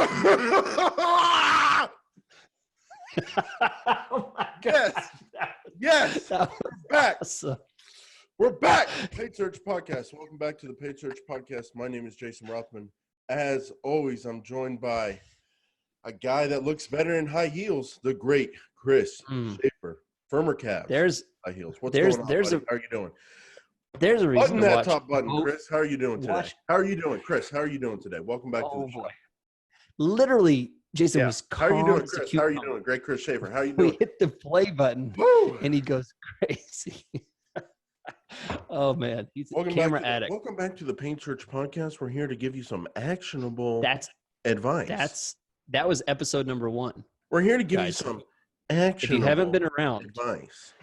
Oh my God. Yes. We're back. Awesome. We're back. Paid Search Podcast. Welcome back to the Paid Search Podcast. My name is Jason Rothman. As always, I'm joined by a guy that looks better in high heels, the great Chris Schaefer. Firmer calves. There's high heels. What's going on, buddy? How are you doing? There's a reason Button to that watch top button, both. Chris. How are you doing today? How are you doing, Chris? How are you doing today? Welcome back to the show. Boy. Literally, Jason was calm. How are you doing, Chris? How are you doing? Great Chris Schaefer. How are you doing? We hit the play button, and he goes crazy. Oh, man. He's a camera addict. Welcome back to the Paid Search Podcast. We're here to give you some actionable advice. That was episode number 1. We're here to give you some actionable If you haven't been around advice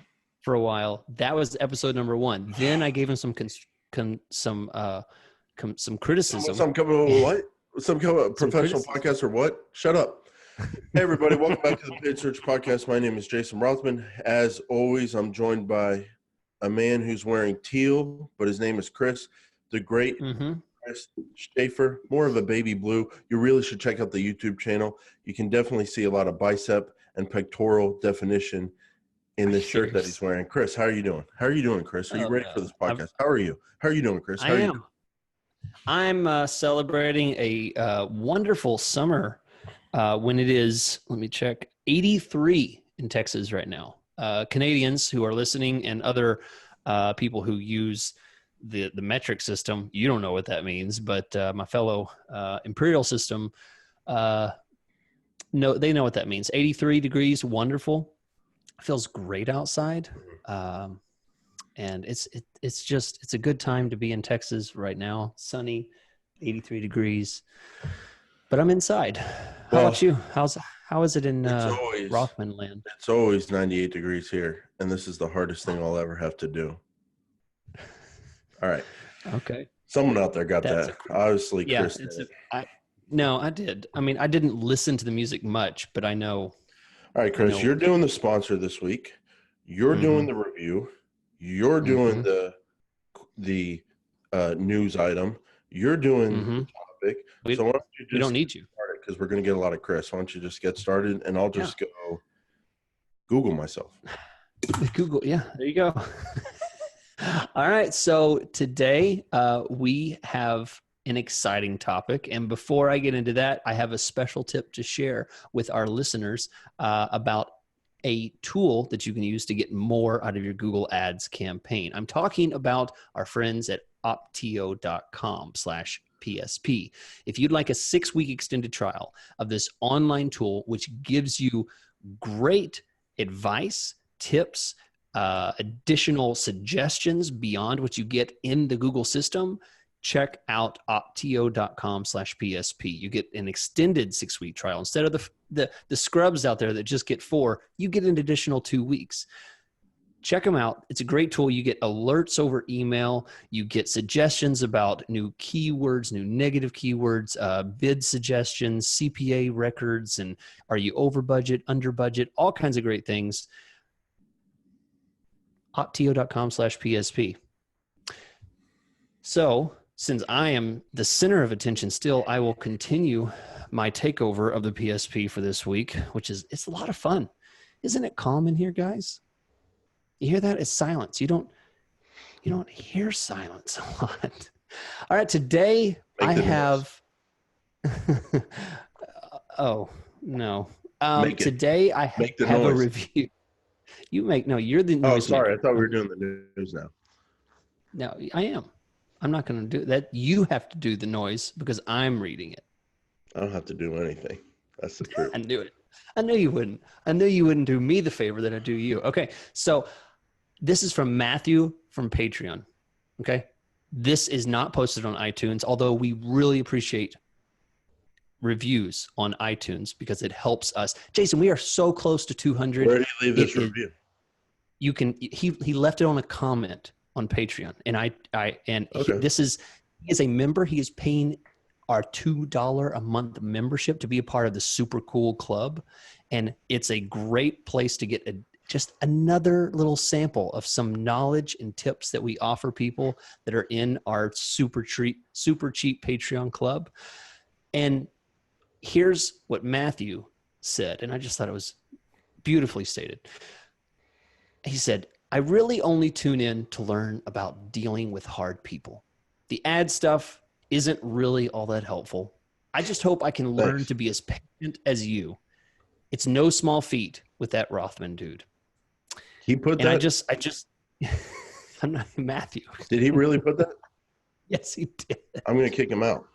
for a while, that was episode number 1. Then I gave him some criticism. Some professional podcast or what? Shut up. Hey, everybody. Welcome back to the Paid Search Podcast. My name is Jason Rothman. As always, I'm joined by a man who's wearing teal, but his name is Chris, the great Chris Schaefer, more of a baby blue. You really should check out the YouTube channel. You can definitely see a lot of bicep and pectoral definition in this shirt that he's wearing. Chris, how are you doing? How are you doing, Chris? Are you ready for this podcast? How are you? How are you doing, Chris? How are you doing? I'm celebrating a wonderful summer when it is, let me check, 83 in Texas right now. Canadians who are listening and other people who use the metric system, you don't know what that means, but my fellow imperial system, they know what that means. 83 degrees, wonderful. Feels great outside. And it's a good time to be in Texas right now. Sunny, 83 degrees, but I'm inside. How about you? How is it in Rothman land? It's always 98 degrees here, and this is the hardest thing I'll ever have to do. All right. Okay. Someone out there got that. Obviously, yeah, Chris did. No, I did. I mean, I didn't listen to the music much, but I know. All right, Chris, you're doing the sponsor this week. You're doing the review. You're doing the news item. You're doing the topic. So why don't you just we don't need you. Because we're going to get a lot of Chris. Why don't you just get started, and I'll just go Google myself. Google, yeah, there you go. All right, so today we have an exciting topic, and before I get into that, I have a special tip to share with our listeners about a tool that you can use to get more out of your Google Ads campaign. I'm talking about our friends at optio.com/PSP. If you'd like a 6-week extended trial of this online tool, which gives you great advice, tips, additional suggestions beyond what you get in the Google system, check out optio.com/PSP. You get an extended 6-week trial. Instead of the scrubs out there that just get 4, you get an additional 2 weeks. Check them out. It's a great tool. You get alerts over email. You get suggestions about new keywords, new negative keywords, bid suggestions, CPA records, and are you over budget, under budget, all kinds of great things. optio.com/PSP. So, since I am the center of attention still, I will continue my takeover of the PSP for this week, it's a lot of fun. Isn't it calm in here, guys? You hear that? It's silence. You don't hear silence a lot. All right, today I have oh, no. Today I have a review. You're the noise. Oh, sorry. maker. I thought we were doing the news now. No, I am. I'm not going to do that. You have to do the noise because I'm reading it. I don't have to do anything. That's the truth. I knew it. I knew you wouldn't. I knew you wouldn't do me the favor that I do you. Okay, so this is from Matthew from Patreon. Okay, this is not posted on iTunes, although we really appreciate reviews on iTunes because it helps us. Jason, we are so close to 200. Where do you leave this review? You can. He left it on a comment on Patreon, and he is a member. He is paying our $2 a month membership to be a part of the super cool club, and it's a great place to get just another little sample of some knowledge and tips that we offer people that are in our super cheap Patreon club. And here's what Matthew said, and I just thought it was beautifully stated. He said, I really only tune in to learn about dealing with hard people. The ad stuff isn't really all that helpful. I just hope I can learn to be as patient as you. It's no small feat with that Rothman dude. He put and that? I just, I'm not Matthew. Did he really put that? Yes, he did. I'm going to kick him out.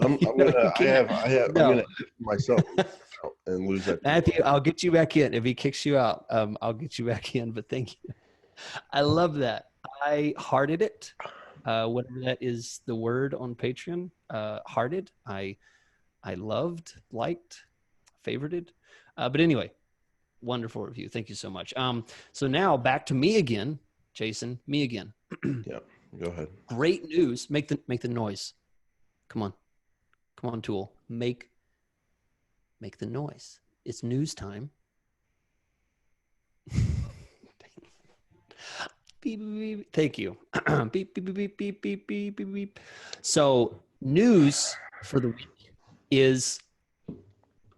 I'm gonna myself and lose that. Matthew, I'll get you back in. If he kicks you out, I'll get you back in. But thank you. I love that. I hearted it. Whatever that is, the word on Patreon. Hearted. I loved, liked, favorited. But anyway, wonderful review. Thank you so much. So now back to me again, Jason. Me again. Yeah, go ahead. Great news. Make the noise. Come on, Tool. Make the noise. It's news time. Beep, beep, beep. Thank you. Beep, beep, beep, beep, beep, beep, beep, beep, beep. So news for the week is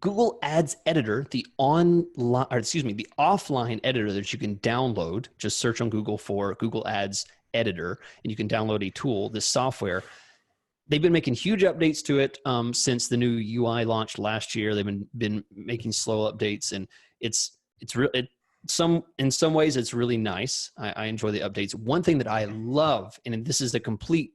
Google Ads Editor, the offline editor that you can download. Just search on Google for Google Ads Editor, and you can download a tool, this software. They've been making huge updates to it since the new UI launched last year. They've been making slow updates, and it's in some ways it's really nice. I enjoy the updates. One thing that I love, and this is the complete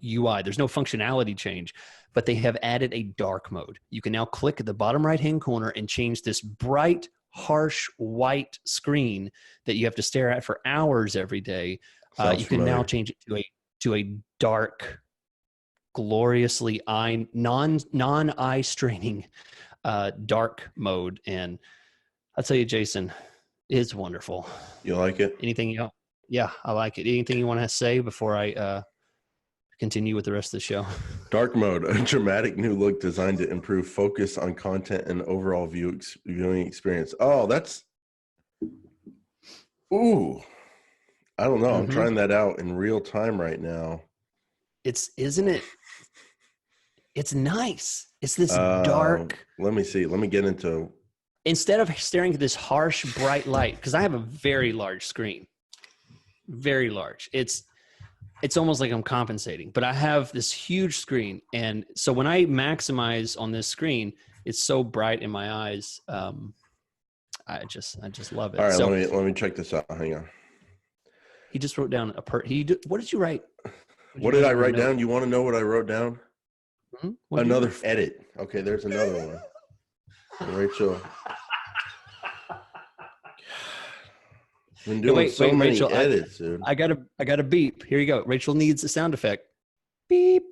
UI, there's no functionality change, but they have added a dark mode. You can now click at the bottom right-hand corner and change this bright, harsh white screen that you have to stare at for hours every day. You can now change it to a dark, gloriously non-eye straining dark mode. And I'll tell you, Jason, it's wonderful. You like it? Anything else? Yeah, I like it. Anything you want to say before I continue with the rest of the show? Dark mode, a dramatic new look designed to improve focus on content and overall viewing experience. Oh, that's, ooh, I don't know. I'm trying that out in real time right now. Isn't it? It's nice. It's this dark. Let me see. Let me get into. Instead of staring at this harsh, bright light, because I have a very large screen, very large. It's almost like I'm compensating, but I have this huge screen, and so when I maximize on this screen, it's so bright in my eyes. I just love it. All right, so, let me check this out. Hang on. He just wrote down what did you write? What did I write down? You want to know what I wrote down? Mm-hmm. Another edit. Okay, there's another one. Rachel. Been doing many Rachel, edits, dude. I got a beep. Here you go. Rachel needs a sound effect. Beep.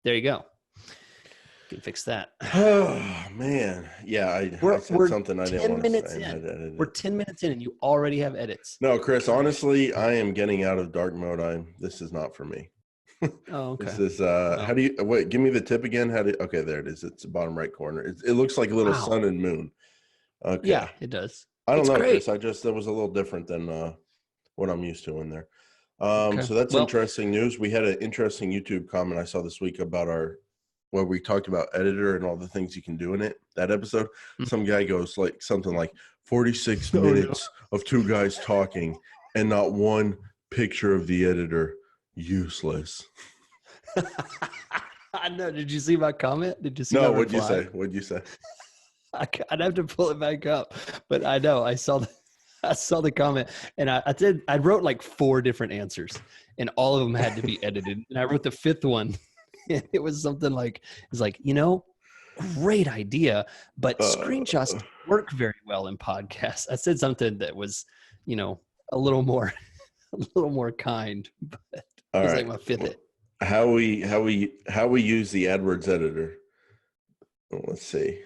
There you go. You can fix that. Oh man, yeah. I said something I didn't want to say. We're 10 minutes in, and you already have edits. No, Chris. Honestly, I am getting out of dark mode. This is not for me. Oh, okay. This is how do you wait? Give me the tip again. Okay, there it is. It's the bottom right corner. It looks like a little sun and moon. Okay. Yeah, it does. I don't know, great. Chris. That was a little different than what I'm used to in there. So that's interesting news. We had an interesting YouTube comment I saw this week about where we talked about editor and all the things you can do in it. That episode, some guy goes like something like 46 minutes of two guys talking and not one picture of the editor. Useless. I know. Did you see my comment? Did you see? No. What'd you say? What'd you say? I'd have to pull it back up, but I know I saw the comment, and I wrote like 4 different answers, and all of them had to be edited. And I wrote the 5th one. And it was something like, great idea, but screenshots don't work very well in podcasts. I said something that was, a little more kind, but it was like my 5th. How we use the AdWords editor. Let's see.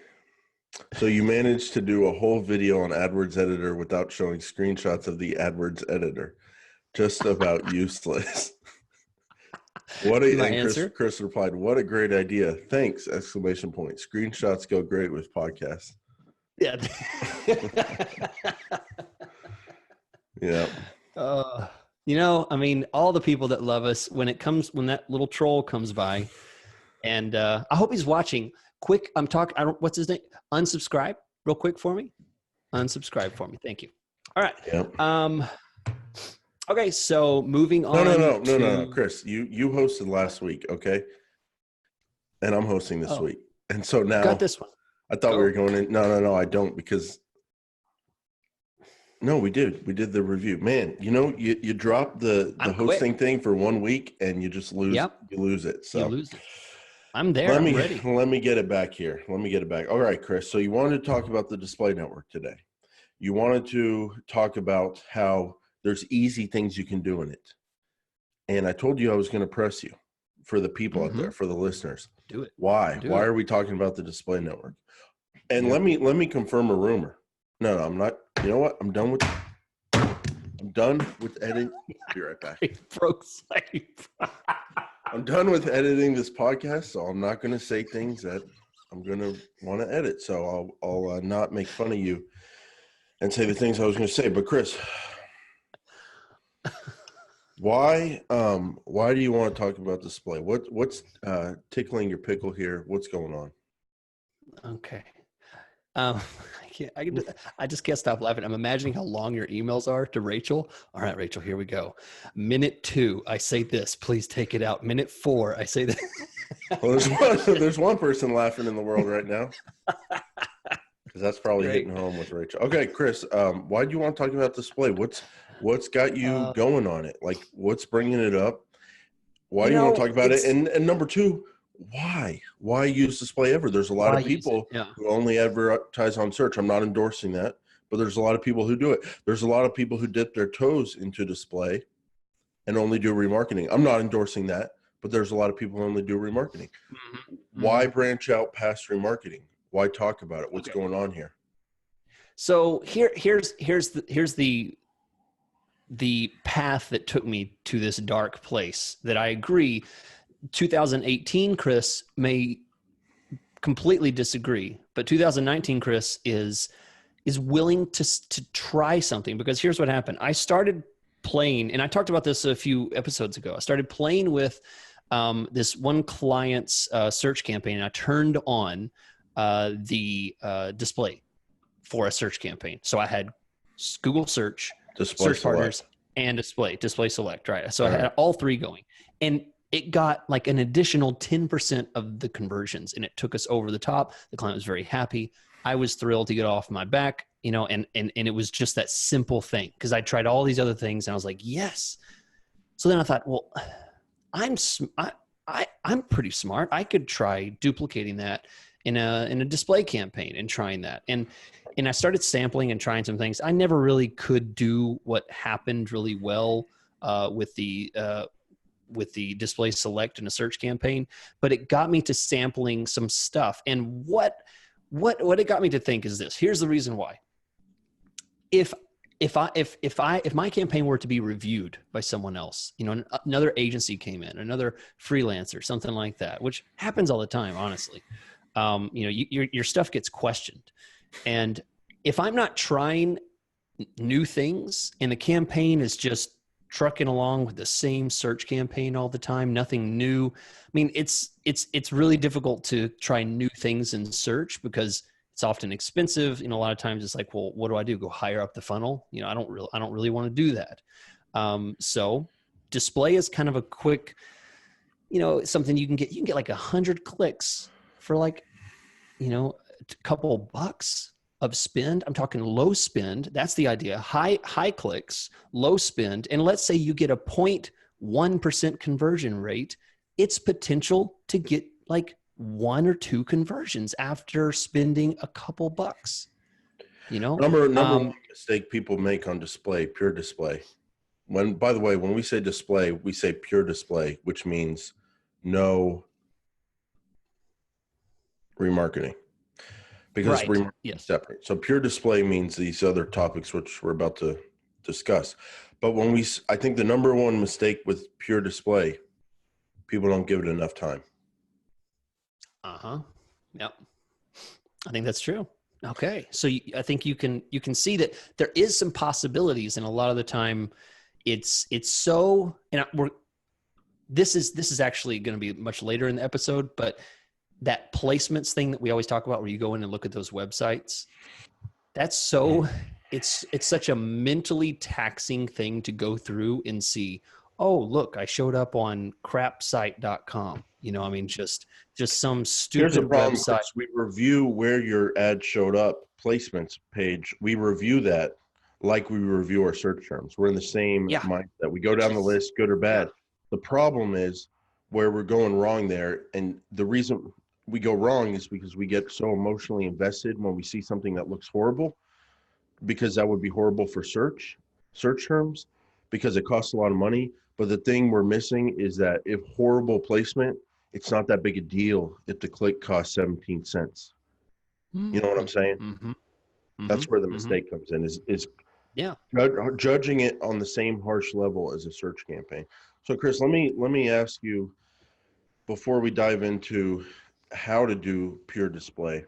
So you managed to do a whole video on AdWords editor without showing screenshots of the AdWords editor. Just about useless. Chris replied, "What a great idea. Thanks!" ! Screenshots go great with podcasts. Yeah. Yeah. All the people that love us, when that little troll comes by, And I hope he's watching. Quick, what's his name? Unsubscribe real quick for me. Unsubscribe for me. Thank you. All right. Yep. Okay, so moving on. No, Chris, you hosted last week, okay? And I'm hosting this week. And so now got this one. I thought we were going in. No, I don't, because no, we did the review. Man, you drop the hosting thing for 1 week and you just lose. Yep. You lose it. So you lose it. I'm there. I'm ready. Let me get it back here. All right, Chris. So you wanted to talk about the display network today. You wanted to talk about how there's easy things you can do in it. And I told you I was going to press you for the people out there, for the listeners. Do it. Why? Why are we talking about the display network? And let me confirm a rumor. No, I'm not. You know what? I'm done with editing. Be right back. I'm done with editing this podcast, so I'm not going to say things that I'm going to want to edit. So I'll not make fun of you and say the things I was going to say. But Chris, why do you want to talk about display? What's tickling your pickle here? What's going on? Okay. I just can't stop laughing. I'm imagining how long your emails are to Rachel. All right, Rachel, here we go. Minute 2, I say this. Please take it out. Minute 4, I say that. Well, there's one person laughing in the world right now, because that's probably hitting home with Rachel. Okay, Chris, why do you want to talk about display? What's got you going on it? Like, what's bringing it up? Why do you want to talk about it? And number 2, why use display ever? There's a lot of people who only advertise on search. I'm not endorsing that, but there's a lot of people who do it. There's a lot of people who dip their toes into display and only do remarketing. I'm not endorsing that, but there's a lot of people who only do remarketing. Mm-hmm. Why branch out past remarketing? Why talk about it? What's going on here? So here's the path that took me to this dark place that I agree 2018 Chris may completely disagree, but 2019 Chris is willing to try something, because here's what happened. I started playing, and I talked about this a few episodes ago. I started playing with this one client's search campaign, and I turned on the display for a search campaign. So I had Google search, search partners, and display select, right? So I had all 3 going, and it got like an additional 10% of the conversions, and it took us over the top. The client was very happy. I was thrilled to get off my back, and it was just that simple thing, because I tried all these other things and I was like, yes. So then I thought, well, I'm pretty smart. I could try duplicating that in a display campaign and trying that. And I started sampling and trying some things. I never really could do what happened really well with the display select in a search campaign, but it got me to sampling some stuff. And what it got me to think is this. Here's the reason why. If my campaign were to be reviewed by someone else, another agency came in, another freelancer, something like that, which happens all the time, honestly. Your stuff gets questioned. And if I'm not trying new things and the campaign is just trucking along with the same search campaign all the time, nothing new. I mean, it's really difficult to try new things in search, because it's often expensive. A lot of times it's like, well, what do I do? Go higher up the funnel? I don't really want to do that. So display is kind of a quick, something you can get like 100 clicks for like, a couple bucks of spend. I'm talking low spend. That's the idea. High clicks, low spend. And let's say you get a 0.1% conversion rate. It's potential to get like 1 or 2 conversions after spending a couple bucks. Number one mistake people make on display, pure display. By the way, when we say display, we say pure display, which means no remarketing. Because remarketing is separate. So pure display means these other topics, which we're about to discuss. But I think the number one mistake with pure display, people don't give it enough time. Yep. I think that's true. Okay. So I think you can see that there is some possibilities, and a lot of the time it's so, and this is actually going to be much later in the episode, but that placements thing that we always talk about where you go in and look at those websites, that's so it's such a mentally taxing thing to go through and see, oh, look, I showed up on crapsite.com. I mean, just some Here's the stupid problem, website. Chris. We review where your ad showed up, placements page. We review that like we review our search terms. We're in the same mindset. We go down the list, good or bad. Yeah. The problem is where we're going wrong there. And the reason we go wrong is because we get so emotionally invested when we see something that looks horrible, because that would be horrible for search terms, because it costs a lot of money. But the thing we're missing is that if horrible placement, it's not that big a deal if the click costs 17 cents. You know what I'm saying? Mm-hmm. Mm-hmm. That's where the mistake comes in, is judging it on the same harsh level as a search campaign. So Chris, let me ask you, before we dive into how to do pure display,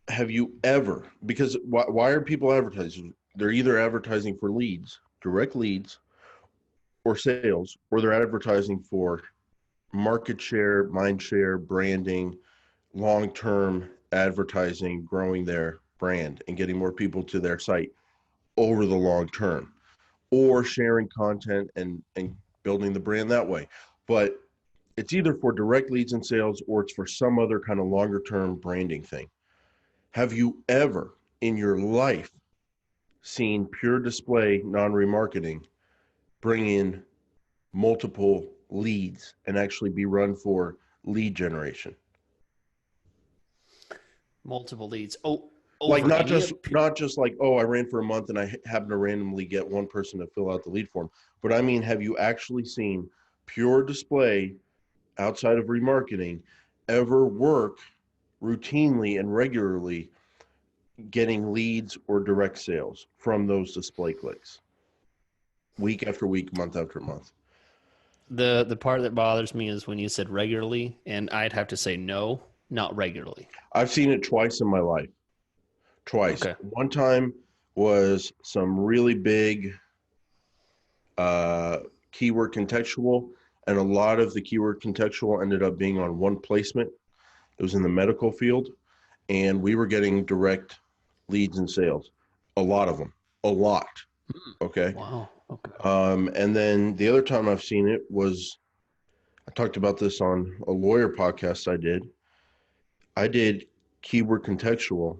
have you ever, because why are people advertising? They're either advertising for leads, direct leads, or sales, or they're advertising for market share, mind share, branding, long-term advertising, growing their brand and getting more people to their site over the long term, or sharing content and building the brand that way. But it's either for direct leads and sales, or it's for some other kind of longer term branding thing. Have you ever in your life seen pure display non-remarketing bring in multiple leads and actually be run for lead generation? Multiple leads. Like not just like, oh, I ran for a month and I happen to randomly get one person to fill out the lead form. But I mean, have you actually seen pure display outside of remarketing ever work routinely and regularly getting leads or direct sales from those display clicks week after week, month after month? The part that bothers me is when you said regularly, and I'd have to say no, not regularly. I've seen it twice in my life. Twice. Okay. One time was some really big keyword contextual, and a lot of the keyword contextual ended up being on one placement. It was in the medical field, and we were getting direct leads and sales. A lot of them. A lot. Okay. Wow. Okay. And then the other time I've seen it was, I talked about this on a lawyer podcast I did keyword contextual.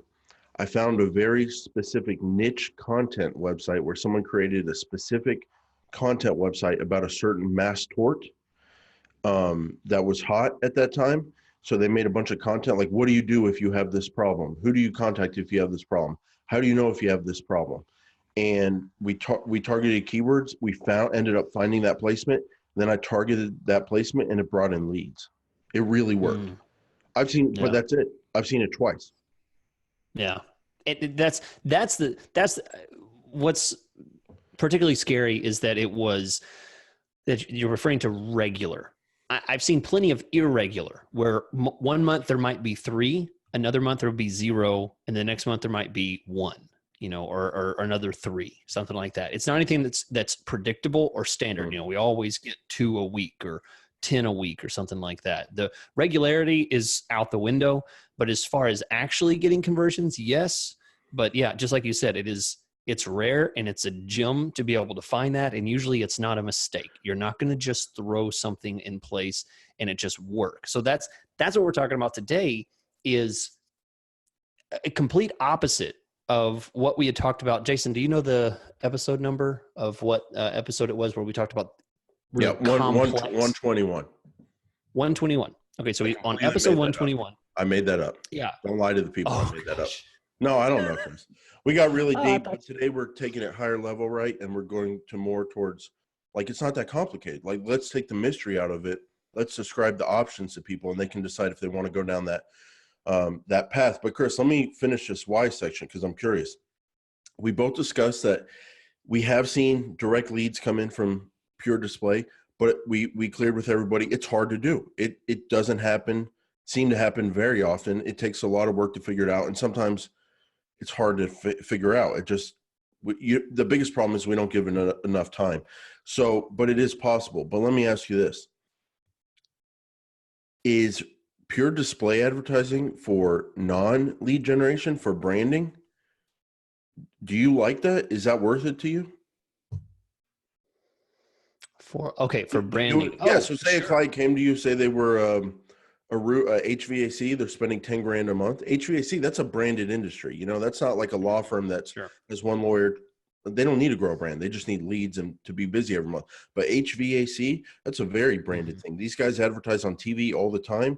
I found a very specific niche content website where someone created a specific content website about a certain mass tort that was hot at that time. So they made a bunch of content like, what do you do if you have this problem? Who do you contact if you have this problem? How do you know if you have this problem? And we targeted keywords. We ended up finding that placement. Then I targeted that placement and it brought in leads. It really worked. But that's it. I've seen it twice. Yeah. That's what's particularly scary is that that you're referring to regular. I've seen plenty of irregular where 1 month there might be 3, another month there will be 0, and the next month there might be 1, or another 3, something like that. It's not anything that's predictable or standard. We always get 2 a week or 10 a week or something like that. The regularity is out the window, but as far as actually getting conversions, yes. But yeah, just like you said, it's rare and it's a gem to be able to find that. And usually it's not a mistake. You're not going to just throw something in place and it just works. So that's what we're talking about today, is a complete opposite of what we had talked about. Jason, do you know the episode number of what episode it was where we talked about? Yeah, 121. 121. Okay, so on episode 121. I made that up. Yeah. Don't lie to the people. I made that up. No, I don't know, Chris. We got really deep, but today we're taking it higher level, right? And we're going to more towards, like, it's not that complicated. Like, let's take the mystery out of it. Let's describe the options to people, and they can decide if they want to go down that path. But Chris, let me finish this why section because I'm curious. We both discussed that we have seen direct leads come in from pure display, but we cleared with everybody. It's hard to do. It doesn't seem to happen very often. It takes a lot of work to figure it out. And sometimes it's hard to figure out. The biggest problem is we don't give enough time. So, but it is possible. But let me ask you this. Is pure display advertising for non-lead generation, for branding? Do you like that? Is that worth it to you? For branding. Yeah. So say a client came to you, say they were a HVAC, they're spending 10 grand a month. HVAC, that's a branded industry. You know, that's not like a law firm that's there's one lawyer. They don't need to grow a brand. They just need leads and to be busy every month. But HVAC, that's a very branded thing. These guys advertise on TV all the time.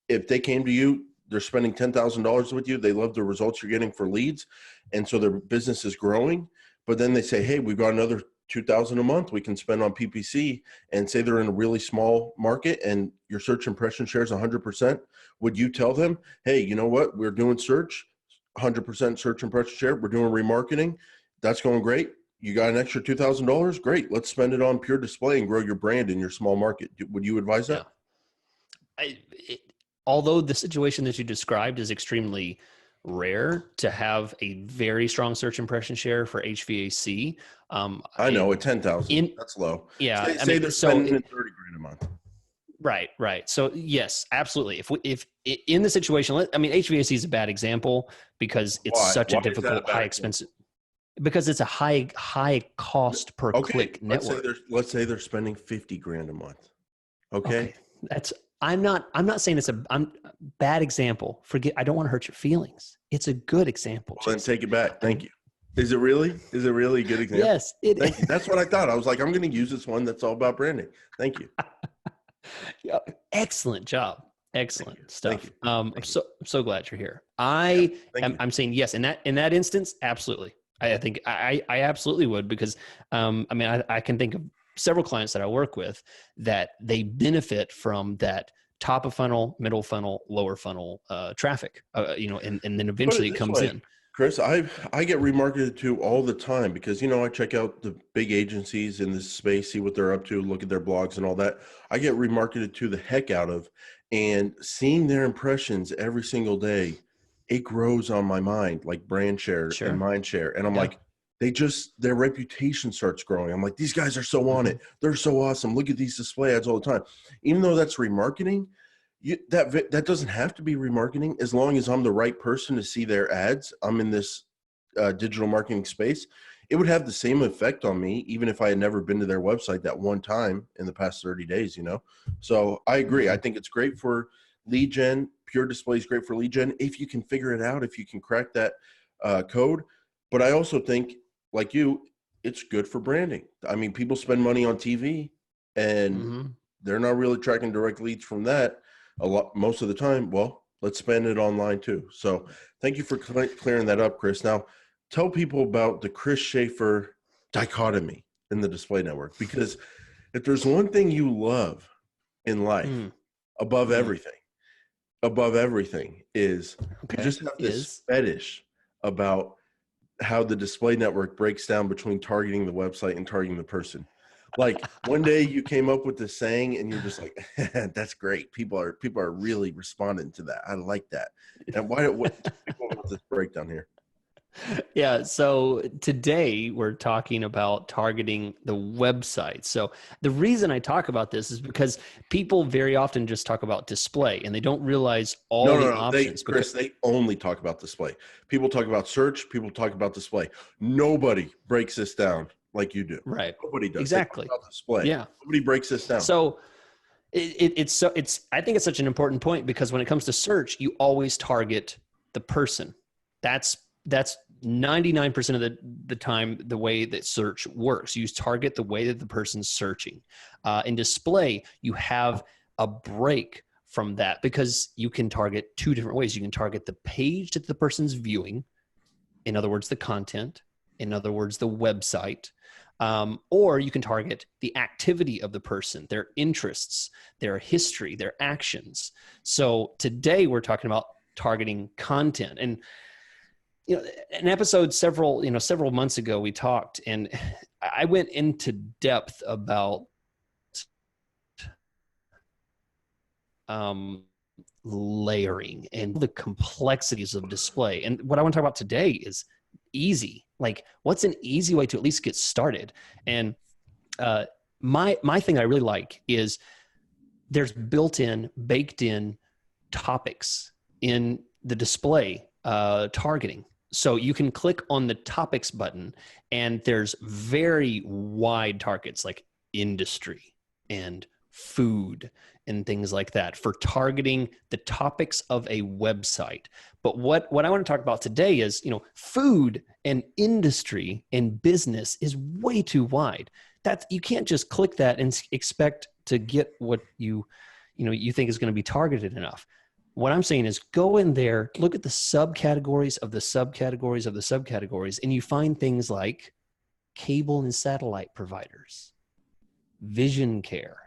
If they came to you, they're spending $10,000 with you. They love the results you're getting for leads. And so their business is growing. But then they say, hey, we've got another $2,000 a month we can spend on PPC, and say they're in a really small market and your search impression share is 100%. Would you tell them, hey, you know what? We're doing search, 100% search impression share. We're doing remarketing. That's going great. You got an extra $2,000. Great. Let's spend it on pure display and grow your brand in your small market. Would you advise that? Although the situation that you described is extremely rare to have a very strong search impression share for HVAC. I know at 10,000, that's low. Yeah. Say they're spending 30 grand a month. Right. So yes, absolutely. If in the situation, HVAC is a bad example because it's such a difficult, high expensive, because it's a high cost per click network. Let's say they're spending 50 grand a month. Okay. I'm not saying it's a bad example. I don't want to hurt your feelings. It's a good example. Well, then take it back. Thank you. Is it really a good example? Yes, it is. That's what I thought. I was like, I'm going to use this one that's all about branding. Thank you. Yeah, excellent job. Excellent stuff. I'm so glad you're here. I'm saying yes. In that instance, absolutely. I think I absolutely would, because I can think of several clients that I work with that they benefit from that top of funnel, middle funnel, lower funnel traffic, and then eventually it comes in. Chris, I get remarketed to all the time because, I check out the big agencies in this space, see what they're up to, look at their blogs and all that. I get remarketed to the heck out of, and seeing their impressions every single day, it grows on my mind, like brand share and mind share. And I'm like, their reputation starts growing. I'm like, these guys are so on it. They're so awesome. Look at these display ads all the time. Even though that's remarketing, that doesn't have to be remarketing as long as I'm the right person to see their ads. I'm in this digital marketing space. It would have the same effect on me, even if I had never been to their website that one time in the past 30 days, So I agree. I think it's great for lead gen. Pure display is great for lead gen if you can figure it out, if you can crack that code. But I also think, like you, it's good for branding. People spend money on TV and they're not really tracking direct leads from that most of the time. Well, let's spend it online too. So thank you for clearing that up, Chris. Now tell people about the Chris Schaefer dichotomy in the display network, because if there's one thing you love in life above everything is you just have this fetish about how the display network breaks down between targeting the website and targeting the person. Like one day you came up with this saying and you're just like, that's great. People are really responding to that. I like that. And what people want this breakdown here? Yeah. So today we're talking about targeting the website. So the reason I talk about this is because people very often just talk about display and they don't realize all the options. Chris, they only talk about display. People talk about search. People talk about display. Nobody breaks this down like you do. Right. Nobody does. Exactly. Display. Yeah. Nobody breaks this down. So I think it's such an important point, because when it comes to search, you always target the person. That's 99% of the time the way that search works. You target the way that the person's searching. In display, you have a break from that because you can target two different ways. You can target the page that the person's viewing, in other words, the content, in other words, the website, or you can target the activity of the person, their interests, their history, their actions. So today we're talking about targeting content. And an episode several months ago, we talked, and I went into depth about layering and the complexities of display. And what I want to talk about today is easy? Like, what's an easy way to at least get started? And my thing I really like is there's baked in topics in the display targeting. So you can click on the topics button, and there's very wide targets like industry and food and things like that for targeting the topics of a website. But what I want to talk about today is, food and industry and business is way too wide. That you can't just click that and expect to get what you think is going to be targeted enough. What I'm saying is go in there, look at the subcategories of the subcategories of the subcategories, and you find things like cable and satellite providers, vision care,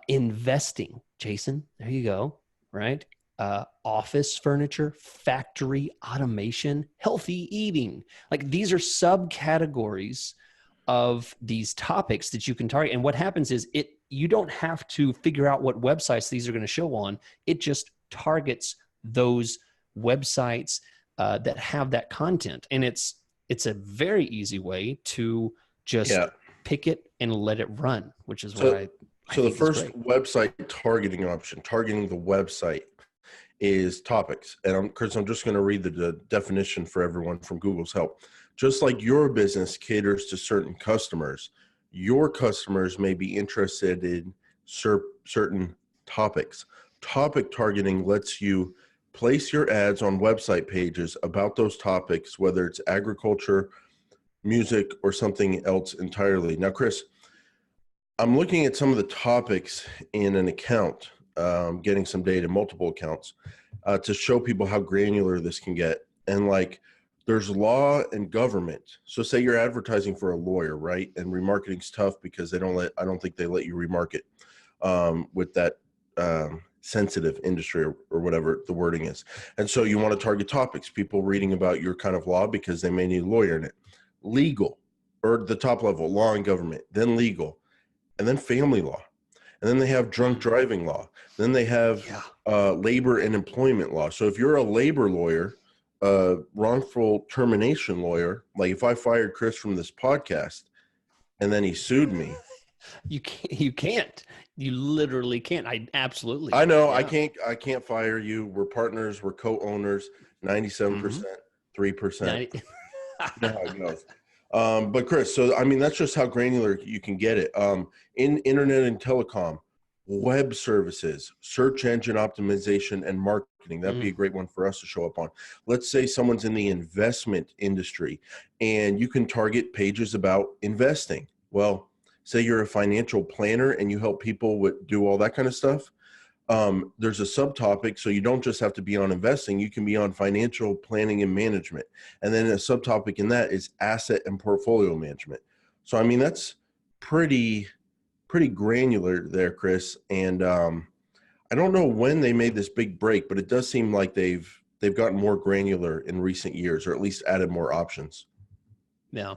investing. Jason, there you go, right? Office furniture, factory automation, healthy eating. Like, these are subcategories of these topics that you can target. And what happens is you don't have to figure out what websites these are going to show on. It just targets those websites that have that content. And it's a very easy way to just pick it and let it run, which is what I So the think first is great. website targeting option, targeting the website, is topics. And Chris, I'm just going to read the definition for everyone from Google's help. Just like your business caters to certain customers, your customers may be interested in certain topics. Topic targeting lets you place your ads on website pages about those topics, whether it's agriculture, music, or something else entirely. Now, Chris, I'm looking at some of the topics in an account, getting some data, multiple accounts, to show people how granular this can get. And like, there's law and government. So say you're advertising for a lawyer, right? And remarketing's tough because I don't think they let you remarket with that sensitive industry or whatever the wording is. And so you want to target topics, people reading about your kind of law because they may need a lawyer in it. Legal, or the top level, law and government, then legal, and then family law. And then they have drunk driving law. Then they have labor and employment law. So if you're a labor lawyer, wrongful termination lawyer, like if I fired Chris from this podcast and then he sued me. You can't. You literally can't. I know. Yeah. I can't fire you. We're partners. We're co-owners. 97%, 3%. You know how it goes. But Chris, so I mean, that's just how granular you can get it. In internet and telecom, web services, search engine optimization, and marketing. That'd be a great one for us to show up on. Let's say someone's in the investment industry and you can target pages about investing. Well, say you're a financial planner and you help people do all that kind of stuff. There's a subtopic, so you don't just have to be on investing. You can be on financial planning and management. And then a subtopic in that is asset and portfolio management. So, I mean, that's pretty granular there, Chris. And I don't know when they made this big break, but it does seem like they've gotten more granular in recent years, or at least added more options. Yeah,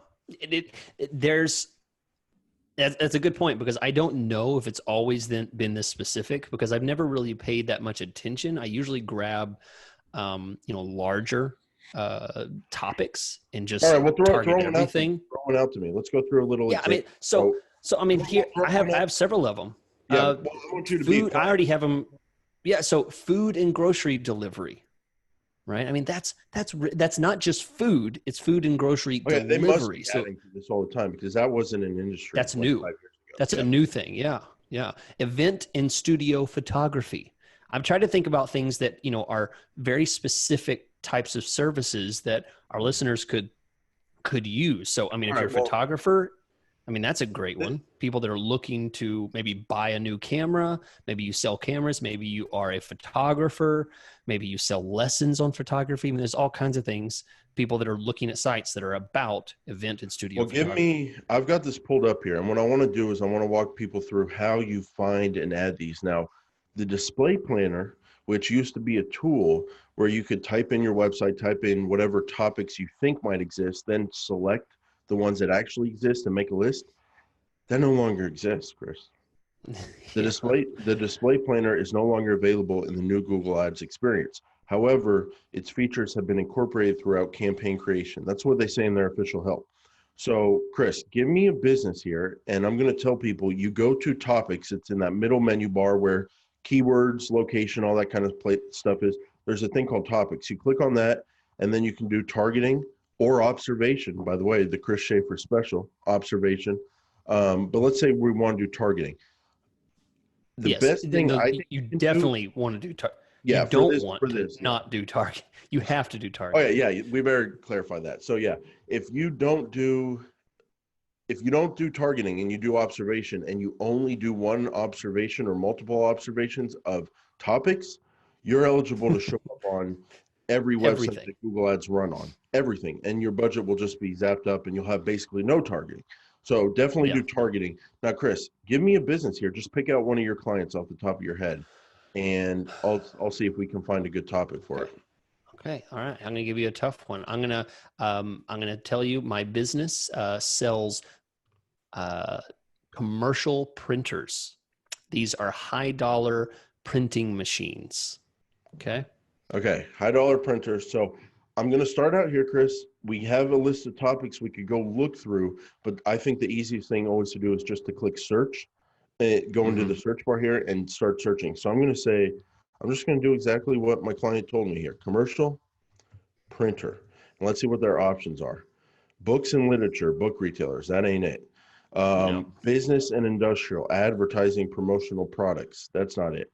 that's a good point, because I don't know if it's always been this specific, because I've never really paid that much attention. I usually grab, larger topics and just target everything. Throw one out to me. Let's go through a little. Yeah, example. I mean, here I have several of them. Yeah, I want you to food. I already have them. Yeah, so food and grocery delivery. Right. I mean, that's not just food. It's food and grocery delivery. They must be adding to this all the time, because that wasn't an industry. That's new. 5 years ago. That's a new thing. Yeah. Yeah. Event and studio photography. I'm trying to think about things that, are very specific types of services that our listeners could use. So, I mean, if you're a photographer, I mean, that's a great one. People that are looking to maybe buy a new camera, maybe you sell cameras, maybe you are a photographer, maybe you sell lessons on photography. I mean, there's all kinds of things. People that are looking at sites that are about event and studio photography. I've got this pulled up here. And what I want to do is I want to walk people through how you find and add these. Now, the display planner, which used to be a tool where you could type in your website, type in whatever topics you think might exist, then select the ones that actually exist and make a list, that no longer exists, Chris. The display planner is no longer available in the new Google Ads experience. However, its features have been incorporated throughout campaign creation. That's what they say in their official help. So, Chris, give me a business here, and I'm going to tell people you go to topics. It's in that middle menu bar where keywords, location, all that kind of stuff is. There's a thing called topics. You click on that, and then you can do targeting or observation. By the way, the Chris Schaefer special, observation. But let's say we want to do targeting. The best thing I think you definitely want to do target. Yeah, you don't want to not do target. You have to do target. Oh yeah, we better clarify that. So yeah, if you don't do targeting and you do observation and you only do one observation or multiple observations of topics, you're eligible to show up on every website that Google Ads run on, everything, and your budget will just be zapped up and you'll have basically no targeting. So definitely do targeting. Now, Chris, give me a business here. Just pick out one of your clients off the top of your head, and I'll see if we can find a good topic for it. Okay. All right. I'm going to give you a tough one. I'm going to tell you my business sells commercial printers. These are high dollar printing machines. Okay. Okay. High dollar printers. So I'm going to start out here, Chris. We have a list of topics we could go look through, but I think the easiest thing always to do is just to click search, go into the search bar here and start searching. So I'm going to say, I'm just going to do exactly what my client told me here. Commercial printer. And let's see what their options are. Books and literature, book retailers. That ain't it. No. Business and industrial, advertising, promotional products. That's not it.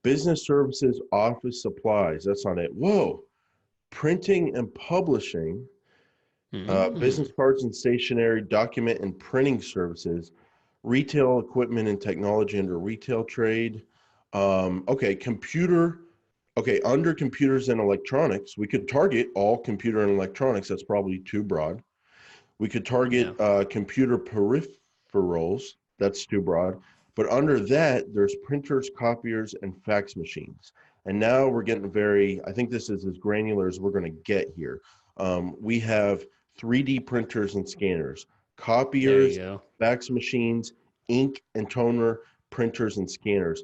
Business services, office supplies. That's not it. Whoa. Printing and publishing, business cards and stationery, document and printing services, retail equipment and technology under retail trade. Okay, under computers and electronics, we could target all computer and electronics. That's probably too broad. We could target computer peripherals. That's too broad. But under that, there's printers, copiers, and fax machines. And now we're getting I think this is as granular as we're going to get here. We have 3D printers and scanners, copiers, fax machines, ink and toner, printers and scanners,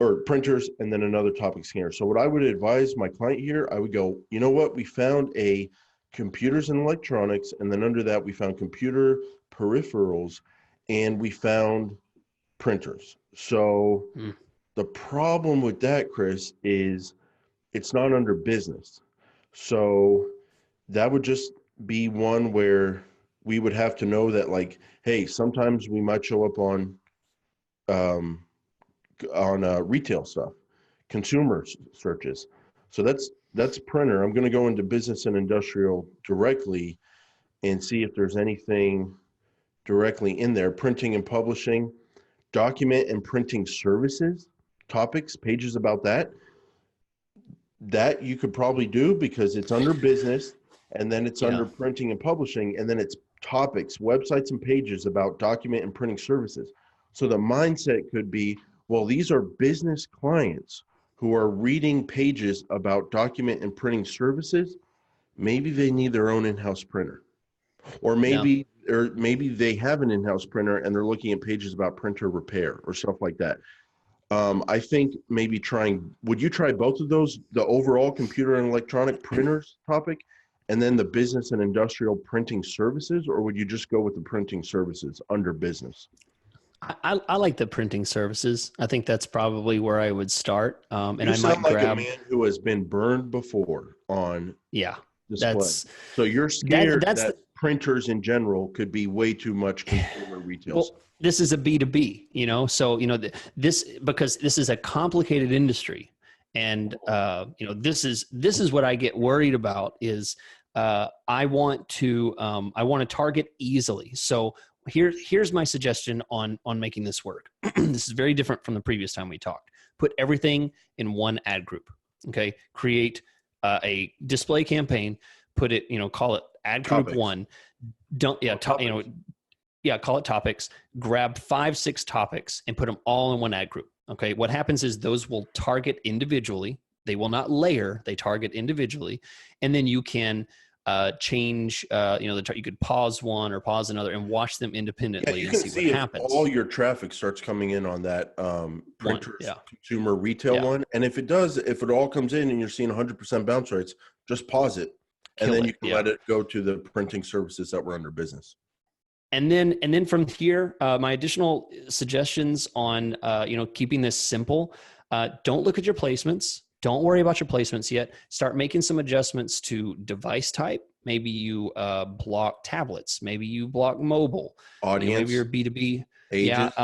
or printers, and then another topic scanner. So what I would advise my client here, I would go, you know what? We found a computers and electronics, and then under that, we found computer peripherals, and we found printers. So the problem with that, Chris, is it's not under business. So that would just be one where we would have to know that, like, hey, sometimes we might show up on retail stuff, consumer searches. So that's printer. I'm going to go into business and industrial directly and see if there's anything directly in there. Printing and publishing, document and printing services, topics, pages about that you could probably do because it's under business, and then it's under printing and publishing, and then it's topics, websites and pages about document and printing services. So the mindset could be, well, these are business clients who are reading pages about document and printing services. Maybe they need their own in-house printer, or maybe they have an in-house printer and they're looking at pages about printer repair or stuff like that. I think maybe would you try both of those, the overall computer and electronic printers topic, and then the business and industrial printing services, or would you just go with the printing services under business? I like the printing services. I think that's probably where I would start. And you sound like a man who has been burned before on display. So you're scared that printers in general could be way too much consumer retail. Well, this is a B2B, so, because this is a complicated industry. And, this is what I get worried about is I want to target easily. So here's my suggestion on making this work. This is very different from the previous time we talked. Put everything in one ad group. Okay. Create a display campaign, put it, call it ad group topics. One. Call it topics, grab 5-6 topics and put them all in one ad group. Okay. What happens is those will target individually. They will not layer, they target individually. And then you can change, you could pause one or pause another and watch them Yeah, independently you and can see what see if happens. all your traffic starts coming in on that One, printers yeah, consumer retail yeah, one. And if it does, if it all comes in and you're seeing 100% bounce rates, just pause it. And kill then you it, can yeah. let it go to the printing services that were under business. And then from here, my additional suggestions on keeping this simple. Don't look at your placements. Don't worry about your placements yet. Start making some adjustments to device type. Maybe you block tablets. Maybe you block mobile. Maybe Audience, you're B2B. Yeah. ages, you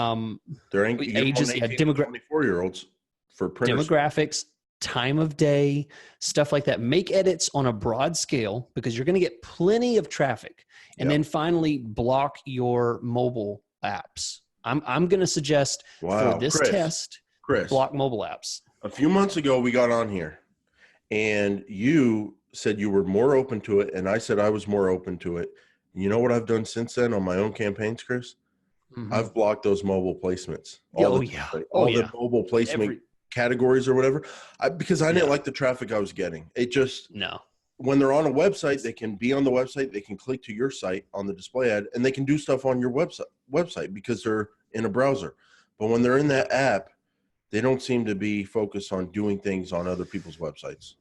don't want Ages. Yeah. 18 to 24-year-olds for printers. Demographics, time of day, stuff like that. Make edits on a broad scale because you're going to get plenty of traffic. And then finally block your mobile apps. I'm going to suggest for Wow. this test, Chris, block mobile apps. a few months ago we got on here and you said you were more open to it. And I said I was more open to it. You know what I've done since then on my own campaigns, Chris? Mm-hmm. I've blocked those mobile placements. Oh, The mobile placement categories or whatever, because I didn't like the traffic I was getting. It just, no. When they're on a website, they can be on the website, they can click to your site on the display ad, and they can do stuff on your website because they're in a browser. But when they're in that app, they don't seem to be focused on doing things on other people's websites.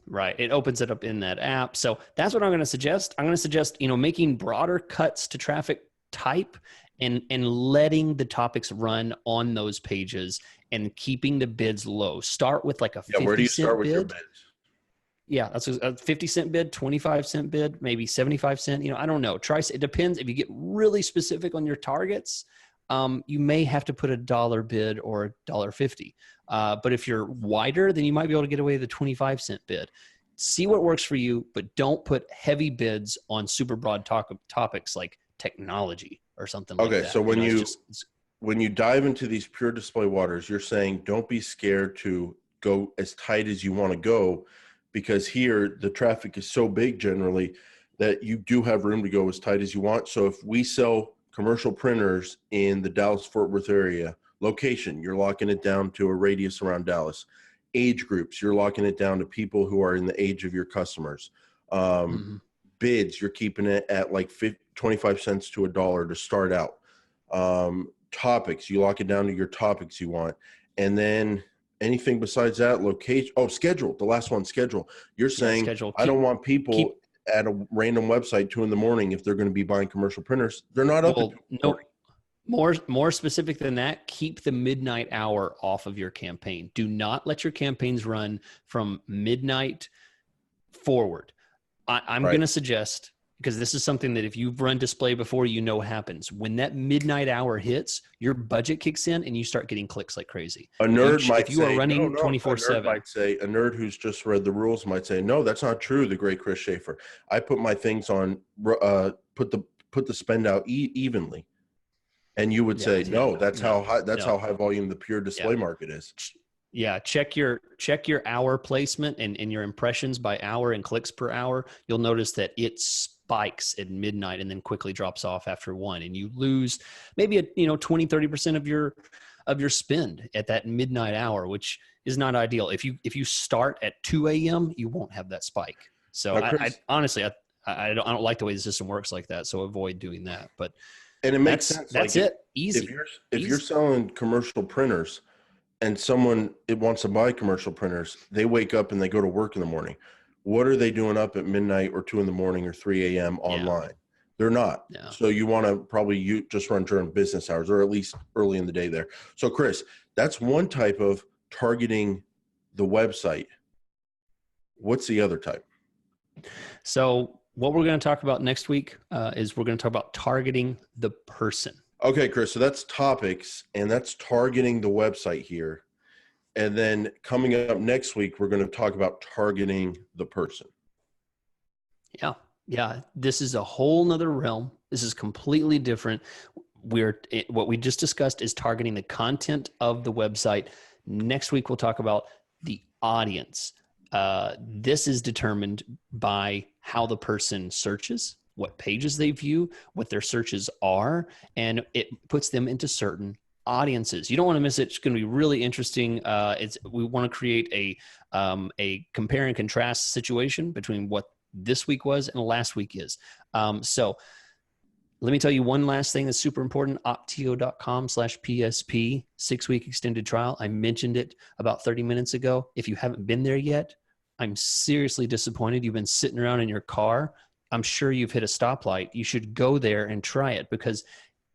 Right. It opens it up in that app. So that's what I'm going to suggest. I'm going to suggest, making broader cuts to traffic type and letting the topics run on those pages and keeping the bids low. Start with like a 50 where do you cent start with bid. your bids? Yeah, that's a 50-cent bid, 25-cent bid, maybe 75-cent. I don't know. It depends. If you get really specific on your targets, you may have to put $1 bid or $1.50. But if you're wider, then you might be able to get away with the 25-cent bid. See what works for you, but don't put heavy bids on super broad topics like technology or something like that. Okay, so when you dive into these pure display waters, you're saying don't be scared to go as tight as you want to go, because here the traffic is so big generally that you do have room to go as tight as you want. So if we sell commercial printers in the Dallas-Fort Worth area, location, you're locking it down to a radius around Dallas. Age groups, you're locking it down to people who are in the age of your customers. Bids, you're keeping it at like 25 cents to $1 to start out. Topics, you lock it down to your topics you want. And then anything besides that, location. Oh, schedule. The last one, schedule. You're saying, schedule. I don't want people at a random website 2 a.m. if they're going to be buying commercial printers. They're not up at 2 no. More specific than that, keep the midnight hour off of your campaign. Do not let your campaigns run from midnight forward. I'm going to suggest, because this is something that if you've run display before, happens. When that midnight hour hits, your budget kicks in and you start getting clicks like crazy. A nerd if you are running 24/7, a nerd who's just read the rules might say, no, that's not true. The great Chris Schaefer. I put my things on, put the spend out evenly. And you would say, no, that's how high volume the pure display market is. Yeah, check your hour placement and your impressions by hour and clicks per hour. You'll notice that it spikes at midnight and then quickly drops off after 1, and you lose maybe 20-30% of your spend at that midnight hour, which is not ideal. If you start at 2 a.m., you won't have that spike. So I honestly don't like the way the system works like that. So avoid doing that. But and it makes sense. That's it. Easy. If you're selling commercial printers and someone wants to buy commercial printers, they wake up and they go to work in the morning. What are they doing up at midnight or 2 a.m. or 3 a.m. online? They're not. Yeah. So you want to probably just run during business hours or at least early in the day there. So Chris, that's one type of targeting the website. What's the other type? So what we're going to talk about next week is we're going to talk about targeting the person. Okay, Chris. So that's topics, and that's targeting the website here. And then coming up next week, we're going to talk about targeting the person. Yeah. This is a whole nother realm. This is completely different. What we just discussed is targeting the content of the website. Next week, we'll talk about the audience. This is determined by how the person searches, what pages they view, what their searches are, and it puts them into certain audiences. You don't want to miss it. It's going to be really interesting. We want to create a compare and contrast situation between what this week was and last week is. So let me tell you one last thing that's super important. Optio.com/PSP 6-week extended trial. I mentioned it about 30 minutes ago. If you haven't been there yet, I'm seriously disappointed. You've been sitting around in your car. I'm sure you've hit a stoplight. You should go there and try it because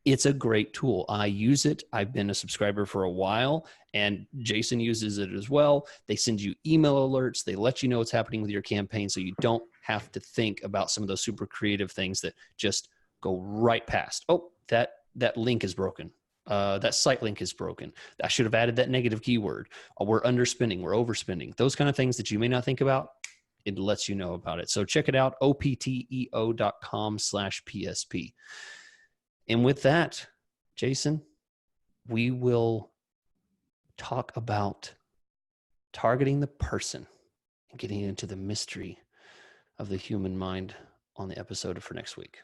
it's a great tool. I use it. I've been a subscriber for a while, and Jason uses it as well. They send you email alerts. They let you know what's happening with your campaign, so you don't have to think about some of those super creative things that just go right past. Oh, that link is broken. That site link is broken. I should have added that negative keyword. We're underspending. We're overspending. Those kind of things that you may not think about, it lets you know about it. So check it out, opteo.com/PSP. And with that, Jason, we will talk about targeting the person and getting into the mystery of the human mind on the episode for next week.